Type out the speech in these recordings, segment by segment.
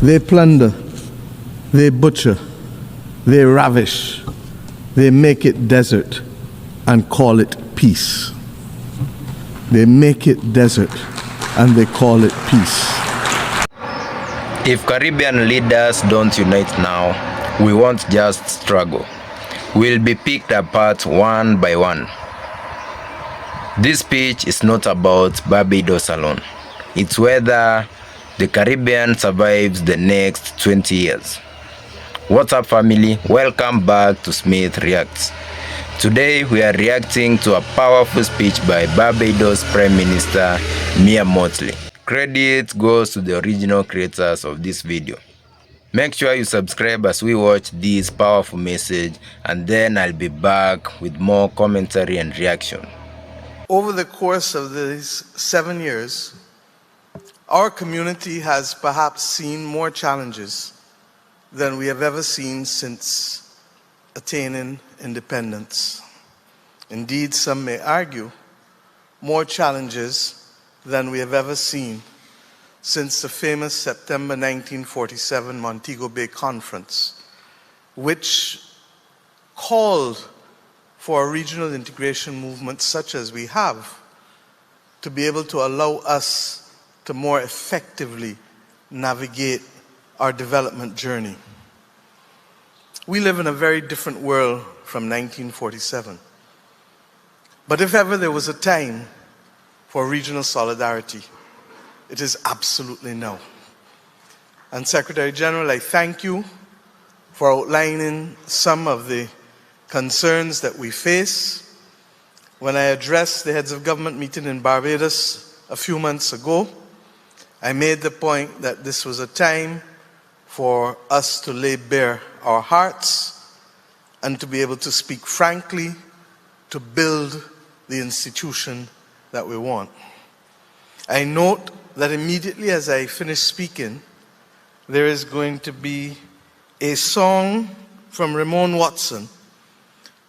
They plunder, they butcher, they ravish, they make it desert and call it peace. They make it desert and they call it peace. If Caribbean leaders don't unite now, we won't just struggle. We'll be picked apart one by one. This speech is not about Barbados alone. It's whether the Caribbean survives the next 20 years. What's up, family? Welcome back to Smith Reacts. Today we are reacting to a powerful speech by Barbados Prime Minister Mottley. Credit goes to the original creators of this video. Make sure you subscribe as we watch this powerful message, and then I'll be back with more commentary and reaction. Over the course of these 7 years, our community has perhaps seen more challenges than we have ever seen since attaining independence. Indeed, some may argue more challenges than we have ever seen since the famous September 1947 Montego Bay Conference, which called for a regional integration movement such as we have to be able to allow us to more effectively navigate our development journey. We live in a very different world from 1947. But if ever there was a time for regional solidarity, it is absolutely now. And Secretary General, I thank you for outlining some of the concerns that we face. When I addressed the heads of government meeting in Barbados a few months ago, I made the point that this was a time for us to lay bare our hearts and to be able to speak frankly to build the institution that we want. I note that immediately as I finish speaking, there is going to be a song from Ramon Watson,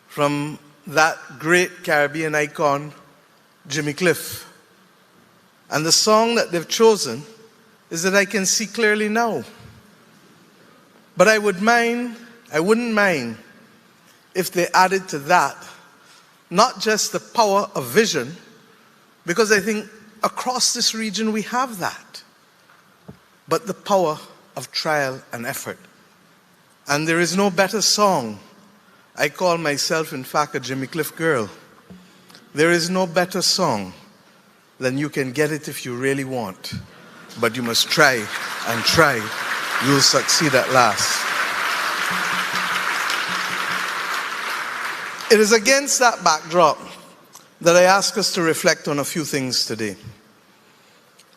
from that great Caribbean icon, Jimmy Cliff. And the song that they've chosen is That I Can See Clearly Now. But I wouldn't mind if they added to that not just the power of vision, because I think across this region we have that, but the power of trial and effort. And there is no better song. I call myself, in fact, a Jimmy Cliff girl. There is no better song than You Can Get It If You Really Want, but you must try and try. You'll succeed at last. It is against that backdrop that I ask us to reflect on a few things today.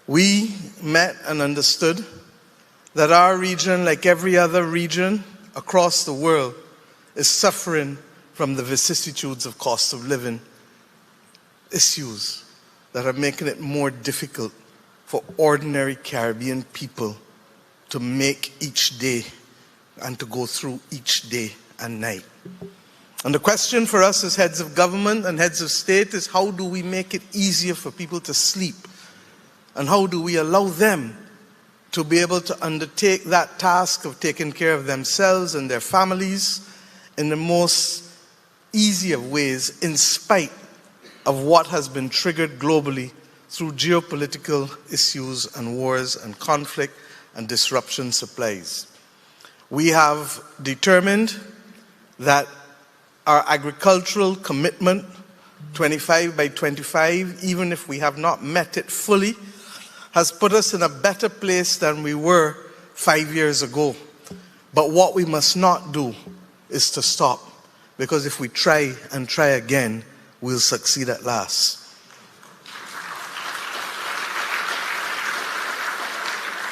We met and understood that our region, like every other region across the world, is suffering from the vicissitudes of cost of living issues that are making it more difficult for ordinary Caribbean people to make each day and to go through each day and night. And the question for us as heads of government and heads of state is, how do we make it easier for people to sleep? And how do we allow them to be able to undertake that task of taking care of themselves and their families in the most easy of ways, in spite of what has been triggered globally through geopolitical issues and wars and conflict and disruption supplies. We have determined that our agricultural commitment, 25 by 25, even if we have not met it fully, has put us in a better place than we were 5 years ago. But what we must not do is to stop, because if we try and try again, we'll succeed at last.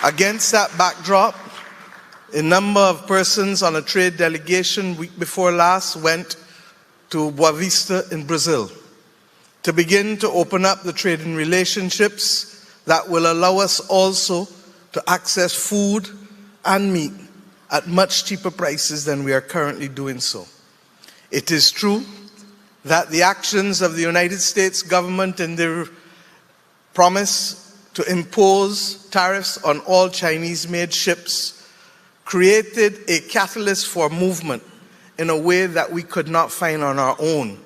Against that backdrop, a number of persons on a trade delegation week before last went to Boa Vista in Brazil to begin to open up the trading relationships that will allow us also to access food and meat at much cheaper prices than we are currently doing so. It is true that the actions of the United States government and their promise to impose tariffs on all Chinese-made ships created a catalyst for movement in a way that we could not find on our own.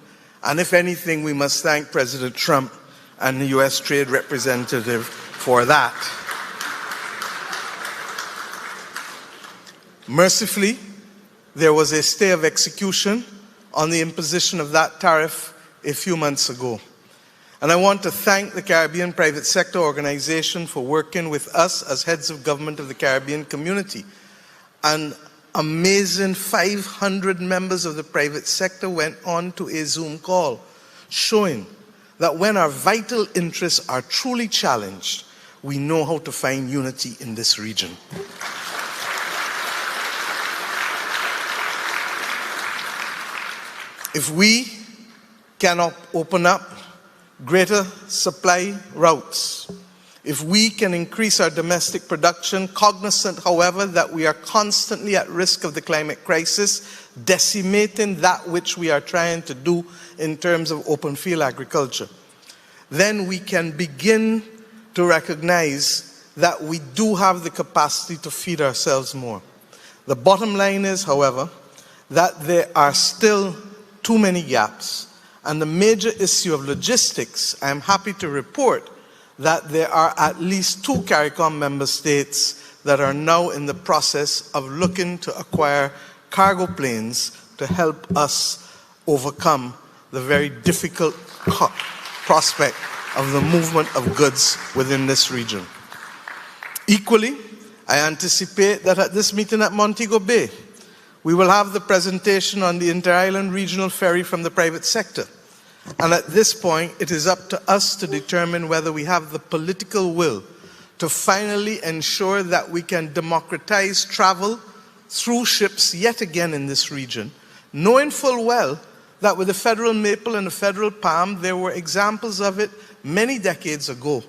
And if anything, we must thank President Trump and the US Trade Representative for that. Mercifully, there was a stay of execution on the imposition of that tariff a few months ago. And I want to thank the Caribbean Private Sector Organization for working with us as heads of government of the Caribbean community. An amazing 500 members of the private sector went on to a Zoom call, showing that when our vital interests are truly challenged, we know how to find unity in this region. If we cannot open up greater supply routes, if we can increase our domestic production, cognizant, however, that we are constantly at risk of the climate crisis, decimating that which we are trying to do in terms of open field agriculture, then we can begin to recognize that we do have the capacity to feed ourselves more. The bottom line is, however, that there are still too many gaps. And the major issue of logistics, I am happy to report that there are at least 2 CARICOM member states that are now in the process of looking to acquire cargo planes to help us overcome the very difficult prospect of the movement of goods within this region. Equally, I anticipate that at this meeting at Montego Bay, we will have the presentation on the inter-island regional ferry from the private sector. And at this point, it is up to us to determine whether we have the political will to finally ensure that we can democratize travel through ships yet again in this region, knowing full well that with the federal maple and the federal palm, there were examples of it many decades ago,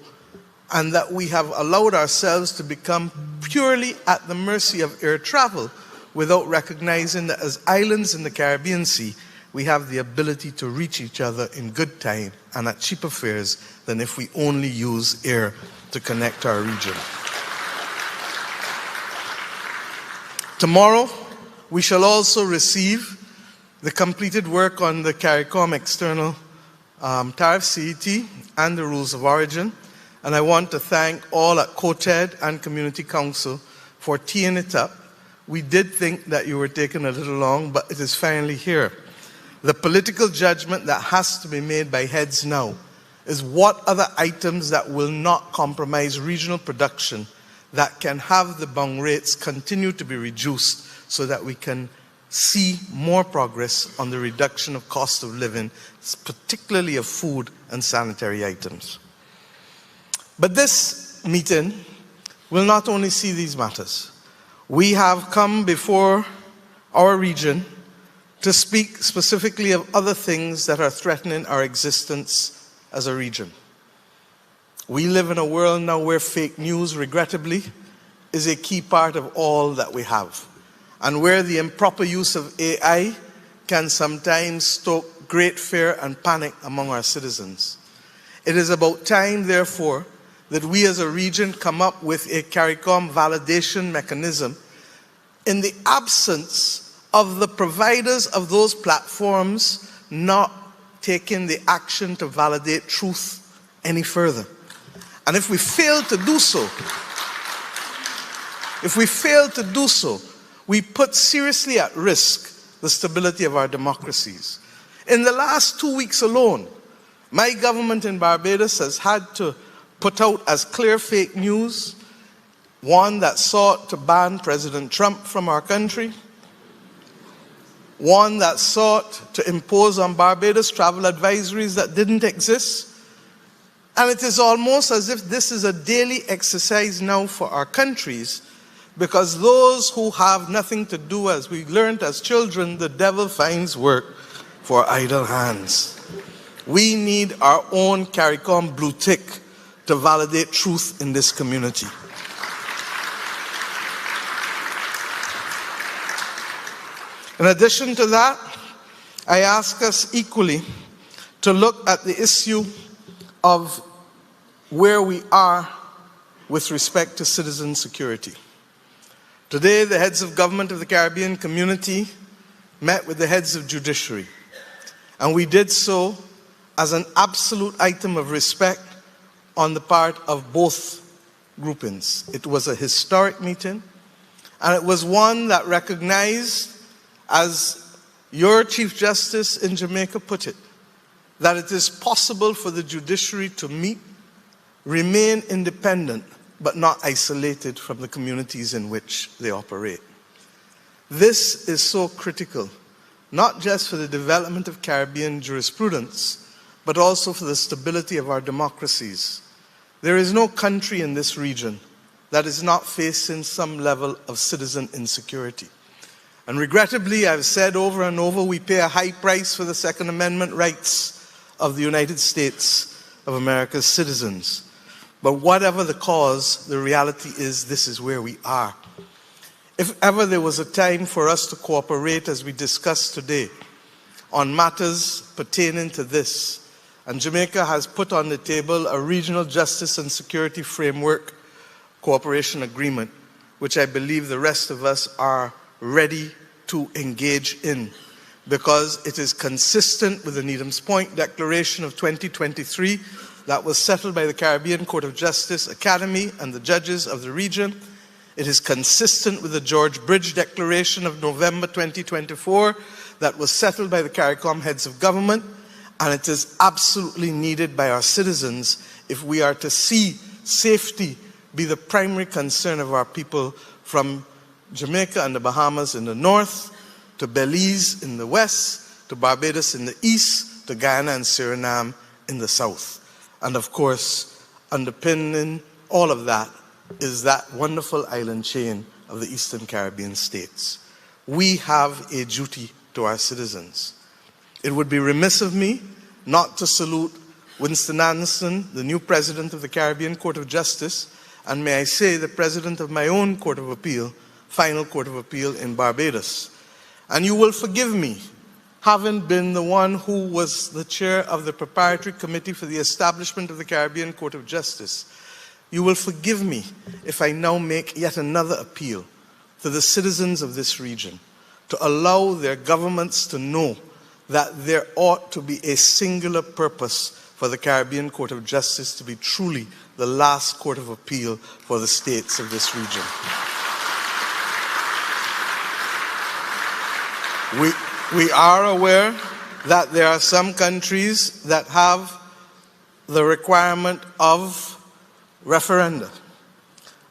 and that we have allowed ourselves to become purely at the mercy of air travel without recognizing that as islands in the Caribbean Sea, we have the ability to reach each other in good time and at cheaper fares than if we only use air to connect our region. Tomorrow, we shall also receive the completed work on the CARICOM external tariff, CET, and the rules of origin. And I want to thank all at COTED and Community Council for teeing it up. We did think that you were taking a little long, but it is finally here. The political judgment that has to be made by heads now is what other items that will not compromise regional production that can have the bond rates continue to be reduced so that we can see more progress on the reduction of cost of living, particularly of food and sanitary items. But this meeting will not only see these matters. We have come before our region to speak specifically of other things that are threatening our existence as a region. We live in a world now where fake news, regrettably, is a key part of all that we have, and where the improper use of AI can sometimes stoke great fear and panic among our citizens. It is about time, therefore, that we as a region come up with a CARICOM validation mechanism in the absence of the providers of those platforms not taking the action to validate truth any further. And if we fail to do so, we put seriously at risk the stability of our democracies. In the last 2 weeks alone, my government in Barbados has had to put out as clear fake news, one that sought to ban President Trump from our country, one that sought to impose on Barbados travel advisories that didn't exist. And it is almost as if this is a daily exercise now for our countries, because those who have nothing to do, as we learned as children, the devil finds work for idle hands. We need our own CARICOM blue tick to validate truth in this community. In addition to that, I ask us equally to look at the issue of where we are with respect to citizen security. Today, the heads of government of the Caribbean community met with the heads of judiciary, and we did so as an absolute item of respect on the part of both groupings. It was a historic meeting, and it was one that recognized, as your Chief Justice in Jamaica put it, that it is possible for the judiciary to meet, remain independent, but not isolated from the communities in which they operate. This is so critical, not just for the development of Caribbean jurisprudence, but also for the stability of our democracies. There is no country in this region that is not facing some level of citizen insecurity. And regrettably, I've said over and over, we pay a high price for the Second Amendment rights of the United States of America's citizens. But whatever the cause, the reality is this is where we are. If ever there was a time for us to cooperate, as we discussed today, on matters pertaining to this, and Jamaica has put on the table a regional justice and security framework cooperation agreement, which I believe the rest of us are ready to engage in, because it is consistent with the Needham's Point Declaration of 2023 that was settled by the Caribbean Court of Justice Academy and the judges of the region. It is consistent with the George Bridge Declaration of November 2024 that was settled by the CARICOM heads of government, and it is absolutely needed by our citizens if we are to see safety be the primary concern of our people, from Jamaica and the Bahamas in the north, to Belize in the west, to Barbados in the east, to Guyana and Suriname in the south. And of course, underpinning all of that is that wonderful island chain of the Eastern Caribbean states. We have a duty to our citizens. It would be remiss of me not to salute Winston Anderson, the new president of the Caribbean Court of Justice, and may I say the president of my own Court of Appeal, Final Court of Appeal in Barbados. And you will forgive me, having been the one who was the chair of the preparatory committee for the establishment of the Caribbean Court of Justice. You will forgive me if I now make yet another appeal to the citizens of this region to allow their governments to know that there ought to be a singular purpose for the Caribbean Court of Justice to be truly the last court of appeal for the states of this region. We are aware that there are some countries that have the requirement of referenda.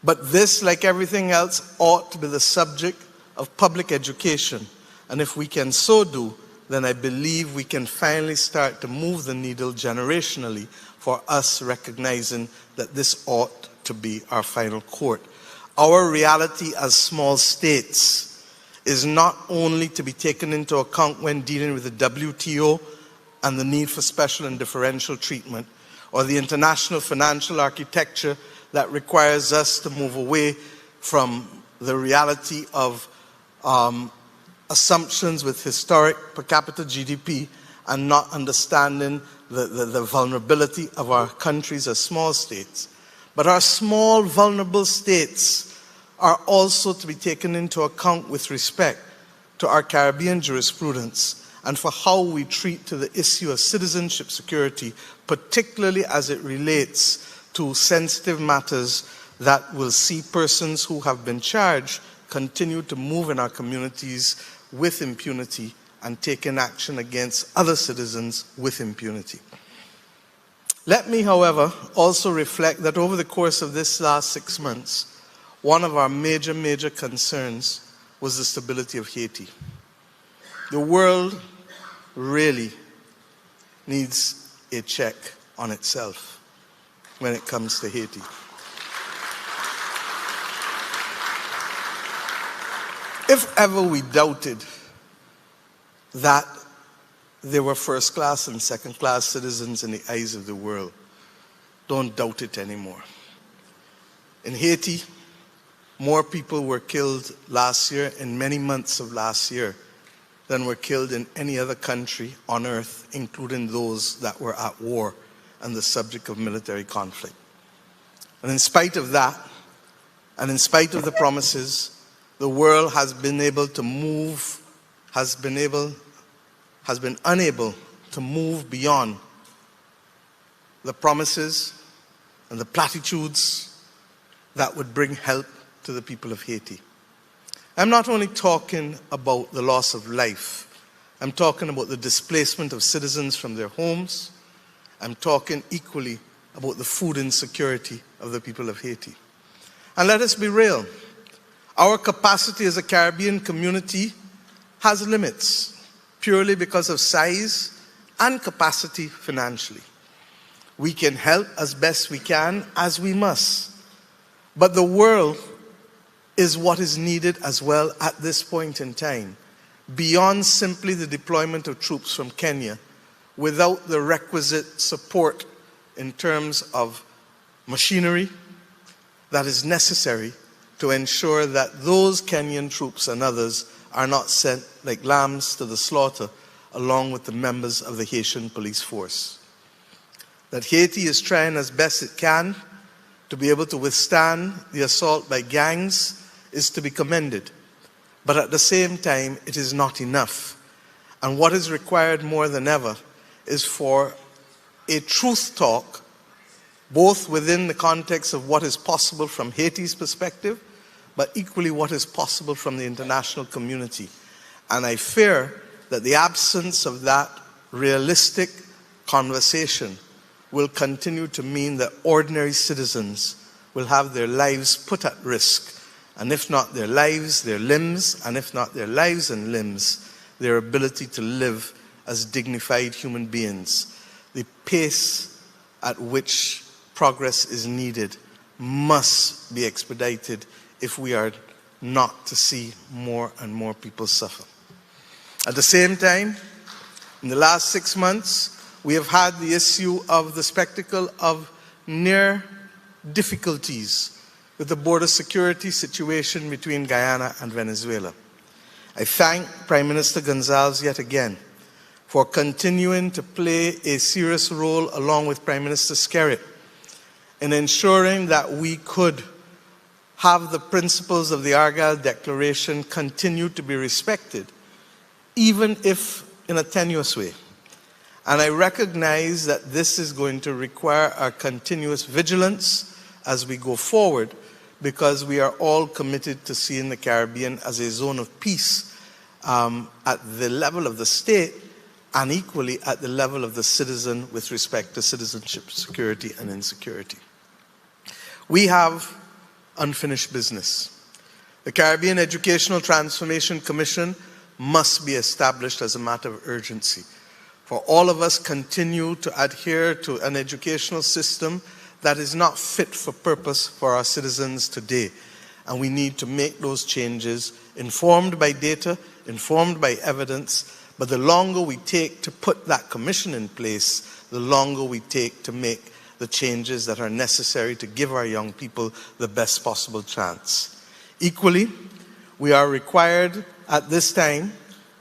But this, like everything else, ought to be the subject of public education. And if we can so do, then I believe we can finally start to move the needle generationally for us recognizing that this ought to be our final court. Our reality as small states is not only to be taken into account when dealing with the WTO and the need for special and differential treatment, or the international financial architecture that requires us to move away from the reality of assumptions with historic per capita GDP and not understanding the vulnerability of our countries as small states. But our small, vulnerable states are also to be taken into account with respect to our Caribbean jurisprudence and for how we treat to the issue of citizenship security, particularly as it relates to sensitive matters that will see persons who have been charged continue to move in our communities with impunity and taking action against other citizens with impunity. Let me, however, also reflect that over the course of this last 6 months, one of our major concerns was the stability of Haiti. The world really needs a check on itself when it comes to Haiti. If ever we doubted that there were first-class and second-class citizens in the eyes of the world, don't doubt it anymore. In Haiti, more people were killed last year, in many months of last year, than were killed in any other country on earth, including those that were at war and the subject of military conflict. And in spite of that, and in spite of the promises, the world has been unable to move beyond the promises and the platitudes that would bring help to the people of Haiti. I'm not only talking about the loss of life, I'm talking about the displacement of citizens from their homes. I'm talking equally about the food insecurity of the people of Haiti. And let us be real, our capacity as a Caribbean community has limits, purely because of size and capacity financially. We can help as best we can, as we must. But the world is what is needed as well at this point in time, beyond simply the deployment of troops from Kenya, without the requisite support in terms of machinery that is necessary to ensure that those Kenyan troops and others are not sent like lambs to the slaughter along with the members of the Haitian police force. That Haiti is trying as best it can to be able to withstand the assault by gangs is to be commended. But at the same time, it is not enough. And what is required more than ever is for a truth talk, both within the context of what is possible from Haiti's perspective, but equally what is possible from the international community. And I fear that the absence of that realistic conversation will continue to mean that ordinary citizens will have their lives put at risk. And if not their lives, their limbs, and if not their lives and limbs, their ability to live as dignified human beings. The pace at which progress is needed must be expedited if we are not to see more and more people suffer. At the same time, in the last 6 months, we have had the issue of the spectacle of near difficulties with the border security situation between Guyana and Venezuela. I thank Prime Minister Gonzalez yet again for continuing to play a serious role along with Prime Minister Skerrit in ensuring that we could have the principles of the Argyle Declaration continue to be respected, even if in a tenuous way. And I recognize that this is going to require our continuous vigilance as we go forward, because we are all committed to seeing the Caribbean as a zone of peace at the level of the state and equally at the level of the citizen with respect to citizenship, security, and insecurity. We have unfinished business. The Caribbean Educational Transformation Commission must be established as a matter of urgency. For all of us continue to adhere to an educational system that is not fit for purpose for our citizens today. And we need to make those changes informed by data, informed by evidence, but the longer we take to put that commission in place, the longer we take to make the changes that are necessary to give our young people the best possible chance. Equally, we are required at this time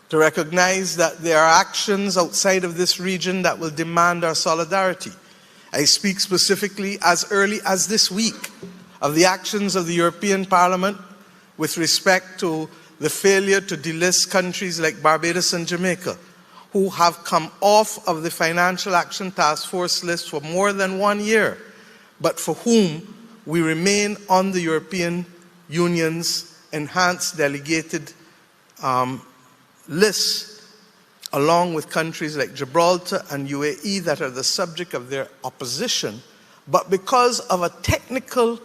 to recognize that there are actions outside of this region that will demand our solidarity. I speak specifically as early as this week of the actions of the European Parliament with respect to the failure to delist countries like Barbados and Jamaica, who have come off of the Financial Action Task Force list for more than 1 year, but for whom we remain on the European Union's enhanced delegated list, along with countries like Gibraltar and UAE that are the subject of their opposition, but because of a technical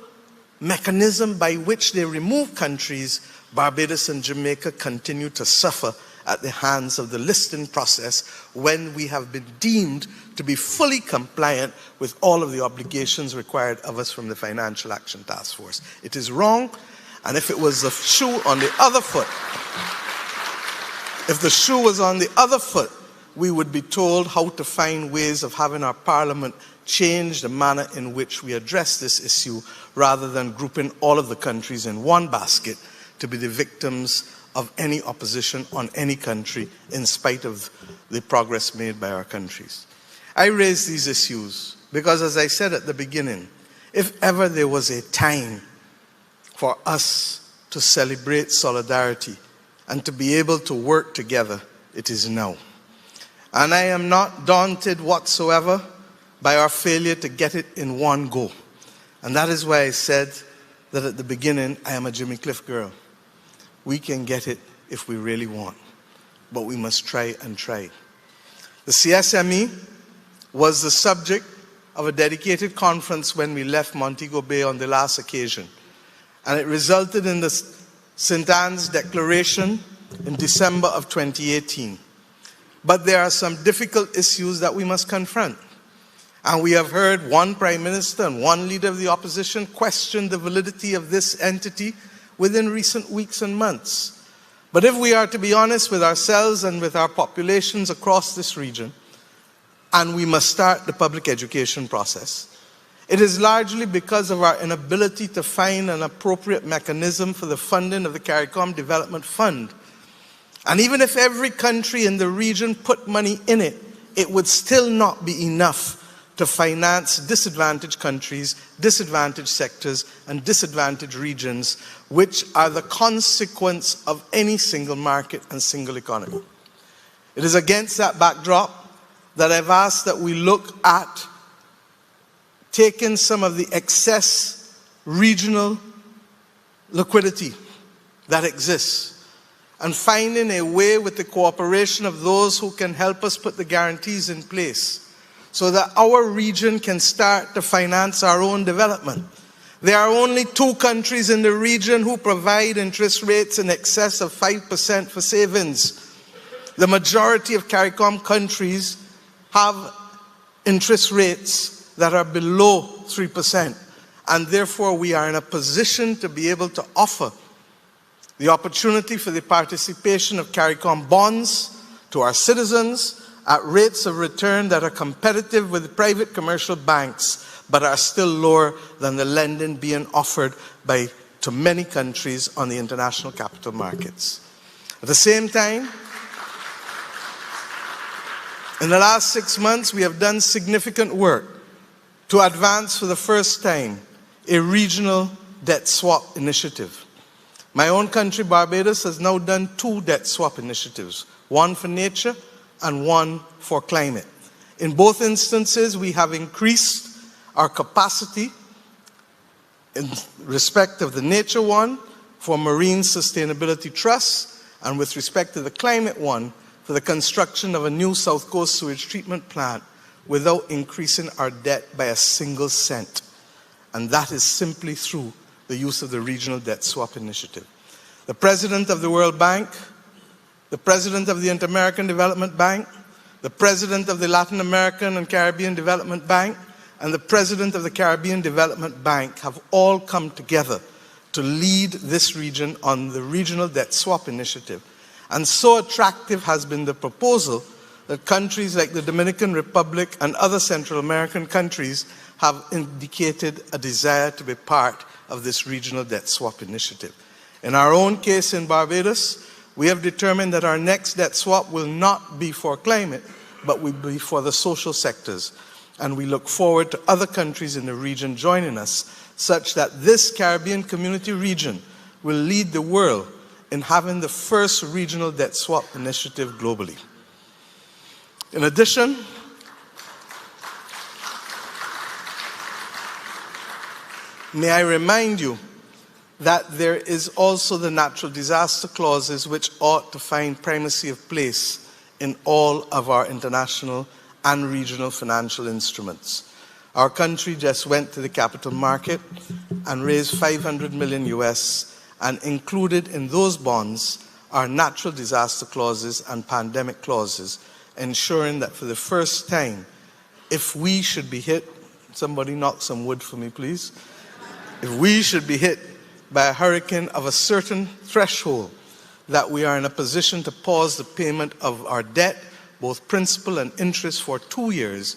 mechanism by which they remove countries, Barbados and Jamaica continue to suffer at the hands of the listing process when we have been deemed to be fully compliant with all of the obligations required of us from the Financial Action Task Force. It is wrong, and if it was the shoe on the other foot, if the shoe was on the other foot, we would be told how to find ways of having our Parliament change the manner in which we address this issue, rather than grouping all of the countries in one basket to be the victims of any opposition on any country in spite of the progress made by our countries. I raise these issues because, as I said at the beginning, If ever there was a time for us to celebrate solidarity and to be able to work together, it is now. And I am not daunted whatsoever by our failure to get it in one go. And that is why I said that at the beginning, I am a Jimmy Cliff girl. We can get it if we really want, but we must try and try. The CSME was the subject of a dedicated conference when we left Montego Bay on the last occasion. And it resulted in the St. Anne's Declaration in December of 2018. But there are some difficult issues that we must confront. And we have heard one Prime Minister and one leader of the opposition question the validity of this entity within recent weeks and months. But if we are to be honest with ourselves and with our populations across this region, and we must start the public education process, it is largely because of our inability to find an appropriate mechanism for the funding of the CARICOM Development Fund. And even if every country in the region put money in it, it would still not be enough to finance disadvantaged countries, disadvantaged sectors, and disadvantaged regions, which are the consequence of any single market and single economy. It is against that backdrop that I've asked that we look at taking some of the excess regional liquidity that exists and finding a way with the cooperation of those who can help us put the guarantees in place so that our region can start to finance our own development. There are only 2 countries in the region who provide interest rates in excess of 5% for savings. The majority of CARICOM countries have interest rates that are below 3%, and therefore we are in a position to be able to offer the opportunity for the participation of CARICOM bonds to our citizens at rates of return that are competitive with private commercial banks, but are still lower than the lending being offered to many countries on the international capital markets. At the same time, in the last 6 months, we have done significant work to advance for the first time a regional debt swap initiative. My own country, Barbados, has now done 2 debt swap initiatives, one for nature and one for climate. In both instances, we have increased our capacity in respect of the nature one for marine sustainability trusts, and with respect to the climate one for the construction of a new South Coast sewage treatment plant without increasing our debt by a single cent. And that is simply through the use of the Regional Debt Swap Initiative. The President of the World Bank, the President of the Inter-American Development Bank, the President of the Latin American and Caribbean Development Bank, and the President of the Caribbean Development Bank have all come together to lead this region on the Regional Debt Swap Initiative. And so attractive has been the proposal that countries like the Dominican Republic and other Central American countries have indicated a desire to be part of this Regional Debt Swap Initiative. In our own case in Barbados, we have determined that our next debt swap will not be for climate, but will be for the social sectors. And we look forward to other countries in the region joining us, such that this Caribbean Community region will lead the world in having the first regional debt swap initiative globally. In addition, may I remind you that there is also the natural disaster clauses which ought to find primacy of place in all of our international and regional financial instruments. Our country just went to the capital market and raised $500 million US, and included in those bonds are natural disaster clauses and pandemic clauses, ensuring that for the first time, if we should be hit, somebody knock some wood for me please, if we should be hit by a hurricane of a certain threshold, that we are in a position to pause the payment of our debt, both principal and interest, for 2 years,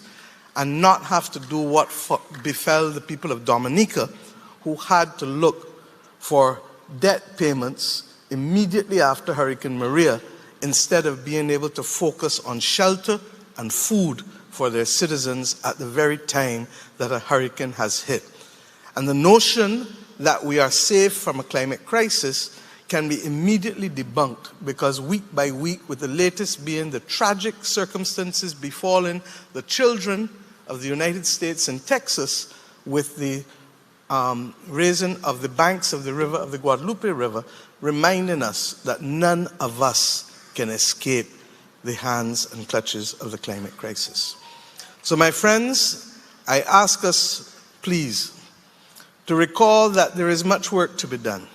and not have to do what befell the people of Dominica, who had to look for debt payments immediately after Hurricane Maria, instead of being able to focus on shelter and food for their citizens at the very time that a hurricane has hit. And the notion that we are safe from a climate crisis can be immediately debunked, because week by week, with the latest being the tragic circumstances befalling the children of the United States and Texas with the raising of the banks of the river, of the Guadalupe River, reminding us that none of us can escape the hands and clutches of the climate crisis. So my friends, I ask us, please, to recall that there is much work to be done.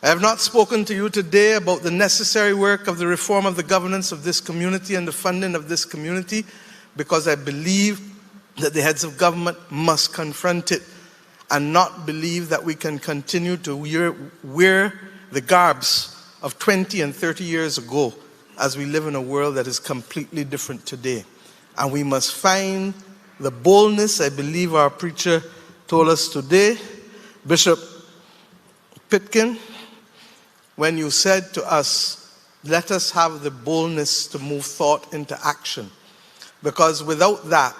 I have not spoken to you today about the necessary work of the reform of the governance of this community and the funding of this community, because I believe that the heads of government must confront it and not believe that we can continue to wear the garbs of 20 and 30 years ago, as we live in a world that is completely different today. And we must find the boldness, I believe our preacher told us today, Bishop Pitkin, when you said to us, let us have the boldness to move thought into action. Because without that,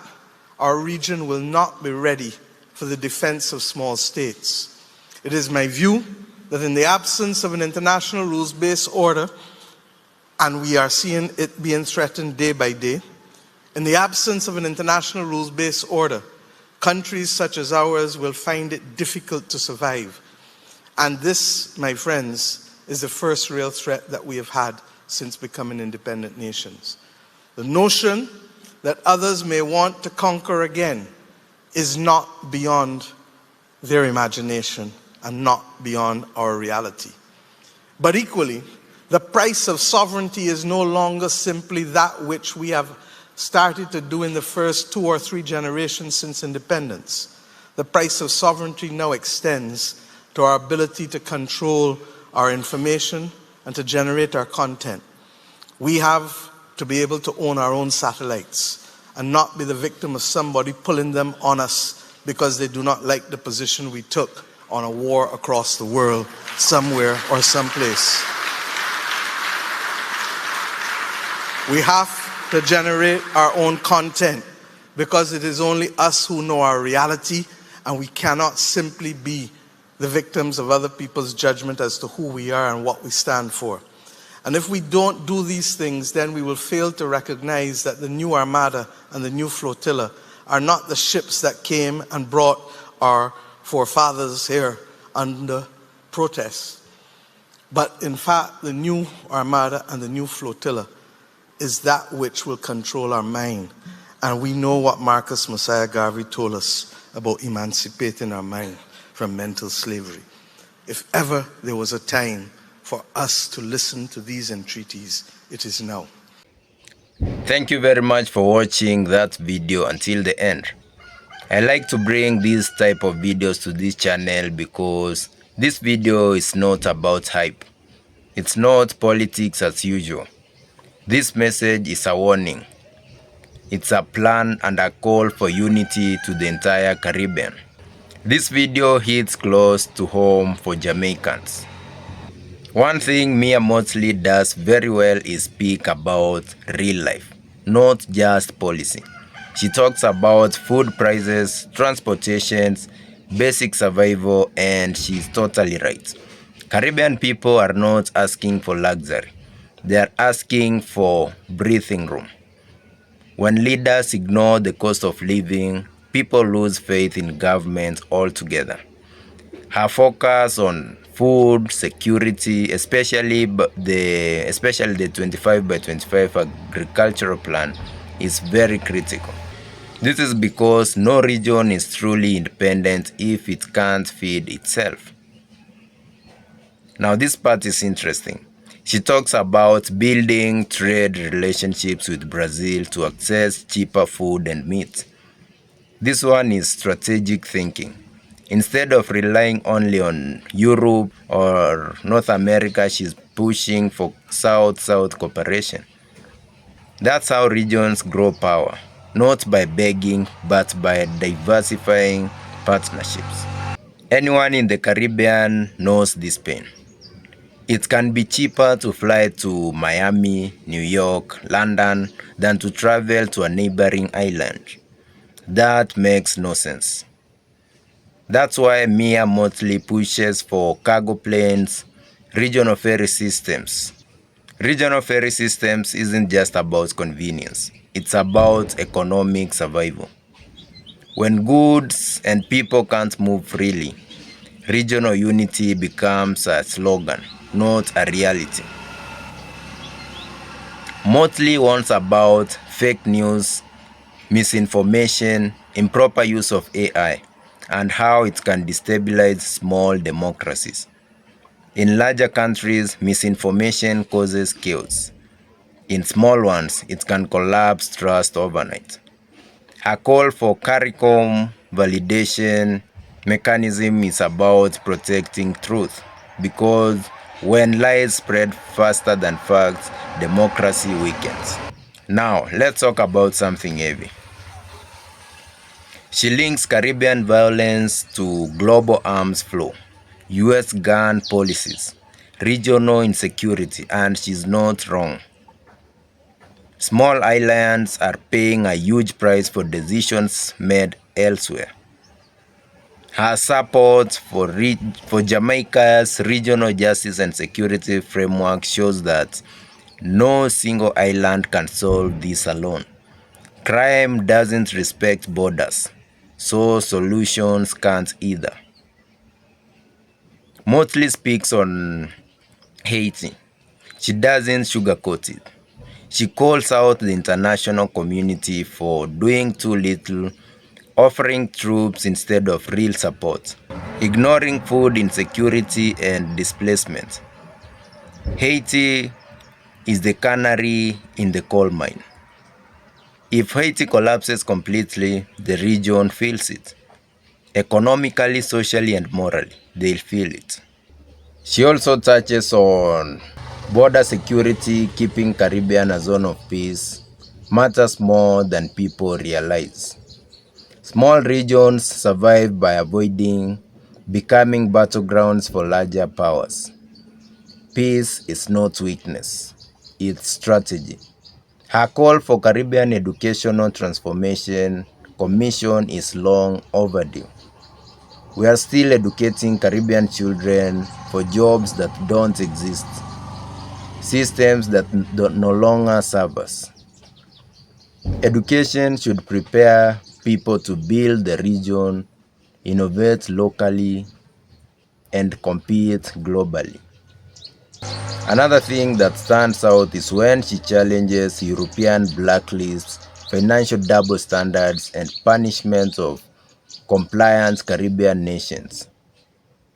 our region will not be ready for the defense of small states. It is my view that in the absence of an international rules-based order, and we are seeing it being threatened day by day, in the absence of an international rules-based order, countries such as ours will find it difficult to survive. And this, my friends, is the first real threat that we have had since becoming independent nations. The notion that others may want to conquer again is not beyond their imagination and not beyond our reality. But equally, the price of sovereignty is no longer simply that which we have started to do in the first 2 or 3 generations since independence. The price of sovereignty now extends to our ability to control our information and to generate our content. We have to be able to own our own satellites and not be the victim of somebody pulling them on us because they do not like the position we took on a war across the world somewhere or someplace. We have to generate our own content because it is only us who know our reality, and we cannot simply be the victims of other people's judgment as to who we are and what we stand for. And if we don't do these things, then we will fail to recognize that the new armada and the new flotilla are not the ships that came and brought our forefathers here under protest. But in fact, the new armada and the new flotilla is that which will control our mind. And we know what Marcus Messiah Garvey told us about emancipating our mind from mental slavery. If ever there was a time for us to listen to these entreaties, it is now. Thank you very much for watching that video until the end. I like to bring these type of videos to this channel because this video is not about hype. It's not politics as usual. This message is a warning. It's a plan and a call for unity to the entire Caribbean. This video hits close to home for Jamaicans. One thing Mia Mottley does very well is speak about real life, not just policy. She talks about food prices, transportations, basic survival, and she's totally right. Caribbean people are not asking for luxury. They are asking for breathing room. When leaders ignore the cost of living, people lose faith in government altogether. Her focus on food security, especially the 25 by 25 agricultural plan, is very critical. This is because no region is truly independent if it can't feed itself. Now this part is interesting. She talks about building trade relationships with Brazil to access cheaper food and meat. This one is strategic thinking. Instead of relying only on Europe or North America, she's pushing for South-South cooperation. That's how regions grow power, not by begging, but by diversifying partnerships. Anyone in the Caribbean knows this pain. It can be cheaper to fly to Miami, New York, London than to travel to a neighboring island. That makes no sense. That's why Mia Mottley pushes for cargo planes, regional ferry systems. Regional ferry systems isn't just about convenience, it's about economic survival. When goods and people can't move freely, regional unity becomes a slogan, not a reality. Mostly warns about fake news, misinformation, improper use of AI, and how it can destabilize small democracies. In larger countries, misinformation causes chaos. In small ones, it can collapse trust overnight. A call for CARICOM validation mechanism is about protecting truth, because when lies spread faster than facts, democracy weakens. Now, let's talk about something heavy. She links Caribbean violence to global arms flow, US gun policies, regional insecurity, and she's not wrong. Small islands are paying a huge price for decisions made elsewhere. Her support for Jamaica's regional justice and security framework shows that no single island can solve this alone. Crime doesn't respect borders, so solutions can't either. Mostly speaks on Haiti. She doesn't sugarcoat it. She calls out the international community for doing too little, offering troops instead of real support, ignoring food insecurity and displacement. Haiti is the canary in the coal mine. If Haiti collapses completely, the region feels it. Economically, socially, and morally, they'll feel it. She also touches on border security. Keeping Caribbean a zone of peace matters more than people realize. Small regions survive by avoiding becoming battlegrounds for larger powers. Peace is not weakness, it's strategy. Her call for Caribbean Educational Transformation Commission is long overdue. We are still educating Caribbean children for jobs that don't exist, systems that no longer serve us. Education should prepare people to build the region, innovate locally, and compete globally. Another thing that stands out is when she challenges European blacklists, financial double standards, and punishment of compliant Caribbean nations.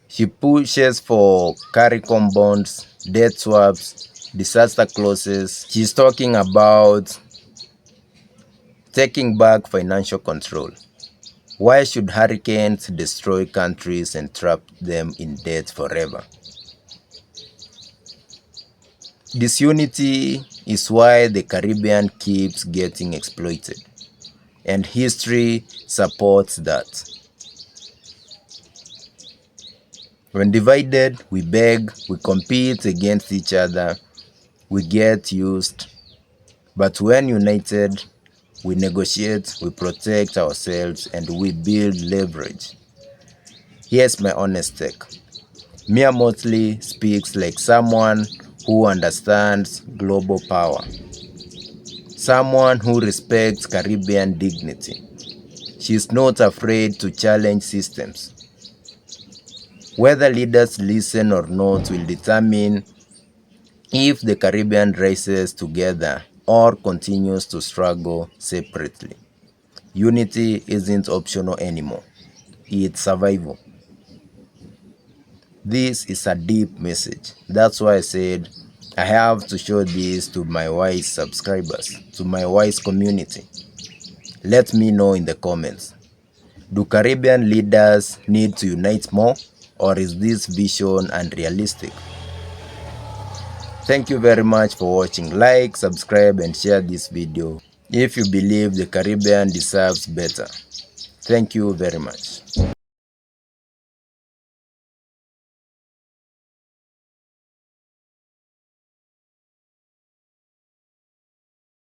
She pushes for CARICOM bonds, debt swaps, disaster clauses. She's talking about taking back financial control. Why should hurricanes destroy countries and trap them in debt forever? Disunity is why the Caribbean keeps getting exploited, and history supports that. When divided, we beg, we compete against each other, we get used. But when united, we negotiate, we protect ourselves, and we build leverage. Here's my honest take. Mia Mottley speaks like someone who understands global power, someone who respects Caribbean dignity. She's not afraid to challenge systems. Whether leaders listen or not will determine if the Caribbean rises together or continues to struggle separately. Unity isn't optional anymore. It's survival. This is a deep message. That's why I said I have to show this to my wise subscribers, to my wise community. Let me know in the comments. Do Caribbean leaders need to unite more, or is this vision unrealistic? Thank you very much for watching. Like, subscribe, and share this video if you believe the Caribbean deserves better. Thank you very much.